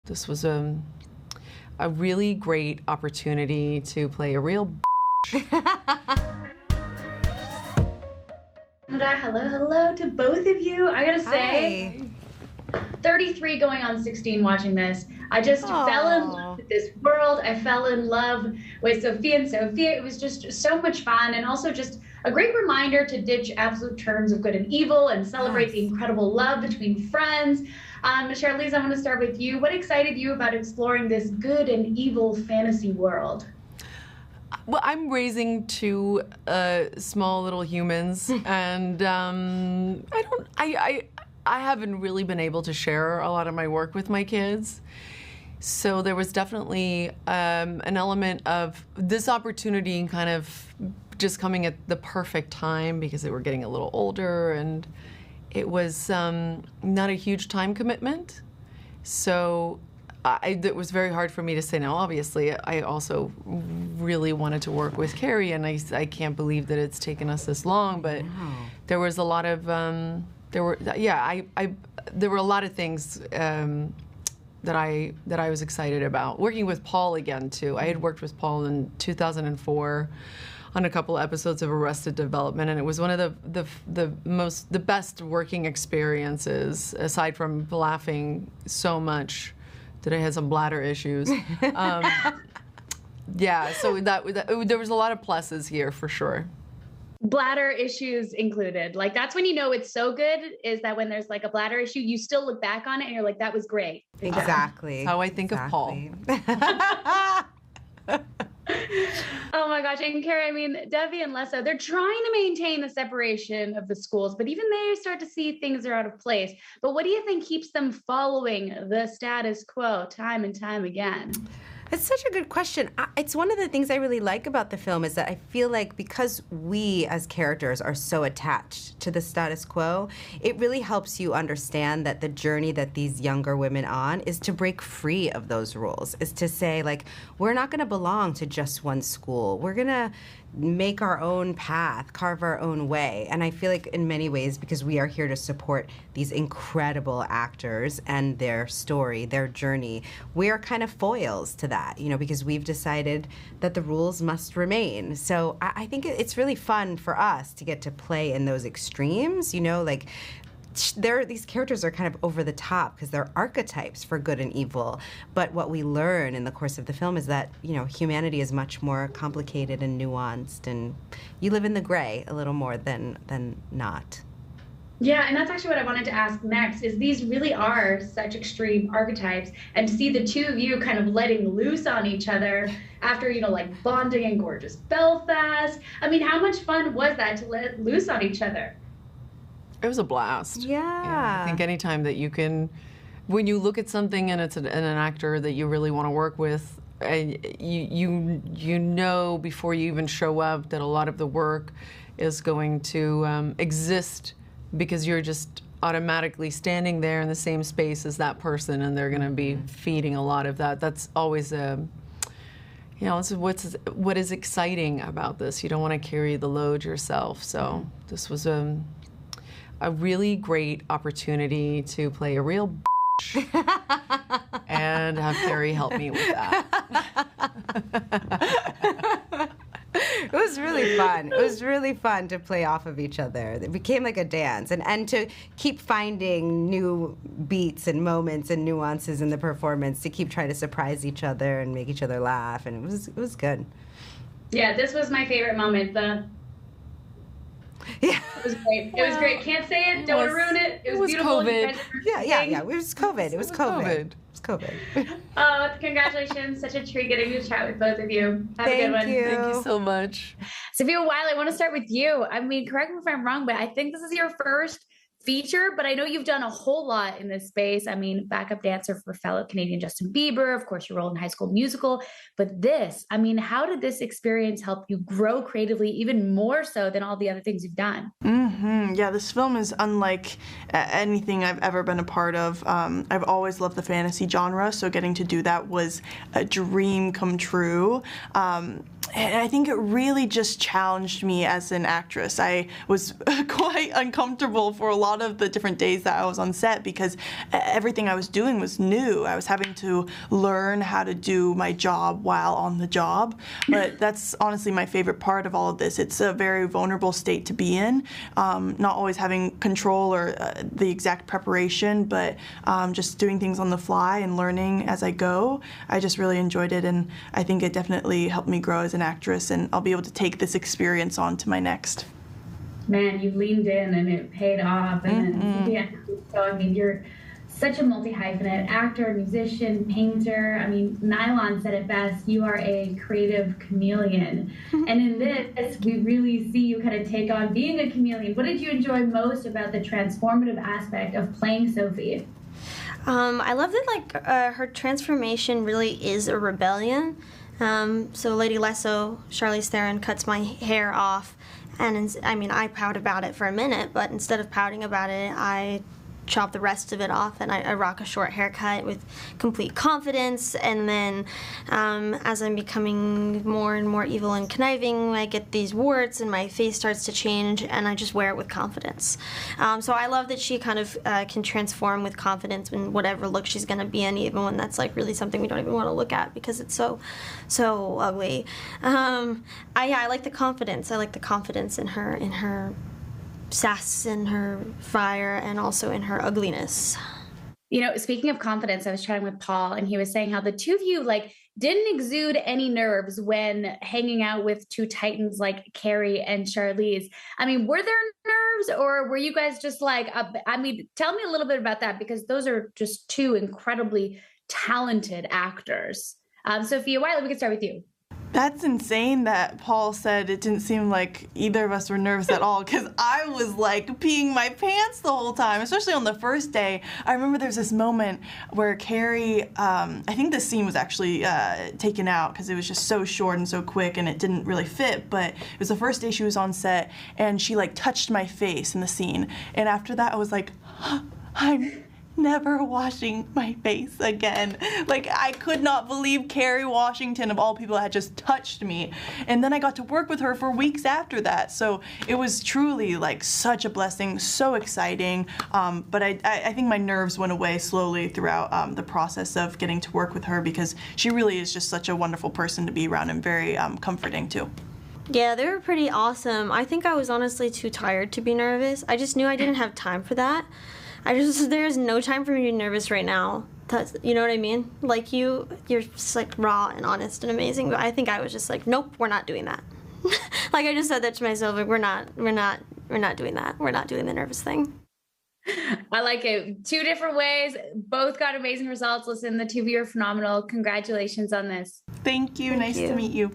This was a really great opportunity to play a real Hello to both of you. I gotta say, 33 going on 16 watching this. I just fell in love with this world. I fell in love with Sophia and Sophia. It was just so much fun, and also just a great reminder to ditch absolute terms of good and evil and celebrate the incredible love between friends. Charlize, I want to start with you. What excited you about exploring this good and evil fantasy world? Well, I'm raising two small little humans, and I haven't really been able to share a lot of my work with my kids. So there was definitely an element of this opportunity kind of just coming at the perfect time because they were getting a little older, and it was not a huge time commitment. So it was very hard for me to say no. Obviously, I also really wanted to work with Kerry, and I can't believe that it's taken us this long. But there was a lot of there were a lot of things that I was excited about. Working with Paul again too. I had worked with Paul in 2004 on a couple episodes of Arrested Development, and it was one of the best working experiences, aside from laughing so much that I had some bladder issues. Yeah, so there was a lot of pluses here for sure. Bladder issues included. Like, that's when you know it's so good, is that when there's like a bladder issue, you still look back on it and you're like, that was great. Exactly. That's how I think of Paul. Oh my gosh. And Kerry, I mean, Debbie and Lessa, they're trying to maintain the separation of the schools, but even they start to see things are out of place. But what do you think keeps them following the status quo time and time again? It's such a good question. It's one of the things I really like about the film is that I feel like because we as characters are so attached to the status quo, it really helps you understand that the journey that these younger women on is to break free of those rules, is to say, like, we're not going to belong to just one school. We're going to make our own path, carve our own way. And I feel like in many ways, because we are here to support these incredible actors and their story, their journey, we are kind of foils to that, you know, because we've decided that the rules must remain. So I think it's really fun for us to get to play in those extremes, you know, like these characters are kind of over the top because they're archetypes for good and evil. But what we learn in the course of the film is that, you know, humanity is much more complicated and nuanced, and you live in the gray a little more than not. Yeah, and that's actually what I wanted to ask next, is these really are such extreme archetypes, and to see the two of you kind of letting loose on each other after, you know, like bonding in gorgeous Belfast. I mean, how much fun was that to let loose on each other? It was a blast. Yeah. I think anytime that you can, when you look at something and it's an actor that you really want to work with, and you know before you even show up that a lot of the work is going to exist because you're just automatically standing there in the same space as that person, and they're going to be feeding a lot of that. That's always a, you know, what is exciting about this. You don't want to carry the load yourself. So this was a really great opportunity to play a real and have Kerry help me with that. It was really fun. It was really fun to play off of each other. It became like a dance, and to keep finding new beats and moments and nuances in the performance, to keep trying to surprise each other and make each other laugh, and it was good. Yeah, this was my favorite moment. Yeah. It was great. It was great. Can't say it. Don't want to ruin it. It was beautiful. COVID. Yeah. It was COVID. It was COVID. Oh, congratulations. Such a treat getting to chat with both of you. Have a good one. Thank you so much. Sophia, Wylie, I want to start with you. I mean, correct me if I'm wrong, but I think this is your first feature, but I know you've done a whole lot in this space. I mean, backup dancer for fellow Canadian Justin Bieber, of course, your role in High School Musical. But this, I mean, how did this experience help you grow creatively even more so than all the other things you've done? Yeah, this film is unlike anything I've ever been a part of. I've always loved the fantasy genre, so getting to do that was a dream come true. I think it really just challenged me as an actress. I was quite uncomfortable for a lot of the different days that I was on set because everything I was doing was new. I was having to learn how to do my job while on the job. But that's honestly my favorite part of all of this. It's a very vulnerable state to be in, not always having control or the exact preparation, but just doing things on the fly and learning as I go. I just really enjoyed it, and I think it definitely helped me grow as an actress, and I'll be able to take this experience on to my next. Man, you leaned in and it paid off. And then, yeah, so I mean, you're such a multi-hyphenate actor, musician, painter. I mean, Nylon said it best, you are a creative chameleon. And in this, we really see you kind of take on being a chameleon. What did you enjoy most about the transformative aspect of playing Sophie? I love that, like, her transformation really is a rebellion. So Lady Lesso, Charlize Theron, cuts my hair off, and I pout about it for a minute, but instead of pouting about it, I chop the rest of it off, and I rock a short haircut with complete confidence. And then as I'm becoming more and more evil and conniving, I get these warts and my face starts to change, and I just wear it with confidence. So I love that she kind of can transform with confidence in whatever look she's going to be in, even when that's like really something we don't even want to look at because it's so ugly. I like the confidence. I like the confidence in her sass, in her fire, and also in her ugliness. You know, speaking of confidence, I was chatting with Paul, and he was saying how the two of you didn't exude any nerves when hanging out with two titans like Kerry and Charlize. I mean, were there nerves, or were you guys just tell me a little bit about that, because those are just two incredibly talented actors. Sophia, Wylie, we can start with you. That's insane that Paul said it didn't seem like either of us were nervous at all, because I was peeing my pants the whole time, especially on the first day. I remember there's this moment where Kerry, I think the scene was actually taken out because it was just so short and so quick and it didn't really fit, but it was the first day she was on set and she touched my face in the scene. And after that I was like, I'm never washing my face again. I could not believe Kerry Washington, of all people, had just touched me. And then I got to work with her for weeks after that. So it was truly such a blessing, so exciting. But I think my nerves went away slowly throughout the process of getting to work with her, because she really is just such a wonderful person to be around and very comforting too. Yeah, they were pretty awesome. I think I was honestly too tired to be nervous. I just knew I didn't have time for that. There's no time for me to be nervous right now. You know what I mean? You're just raw and honest and amazing. But I think I was just nope, we're not doing that. I just said that to myself. We're not doing that. We're not doing the nervous thing. I like it. Two different ways. Both got amazing results. Listen, the two of you are phenomenal. Congratulations on this. Thank you. Nice to meet you.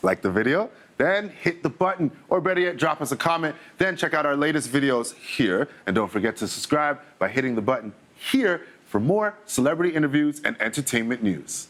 Like the video? Then hit the button, or better yet, drop us a comment. Then check out our latest videos here. And don't forget to subscribe by hitting the button here for more celebrity interviews and entertainment news.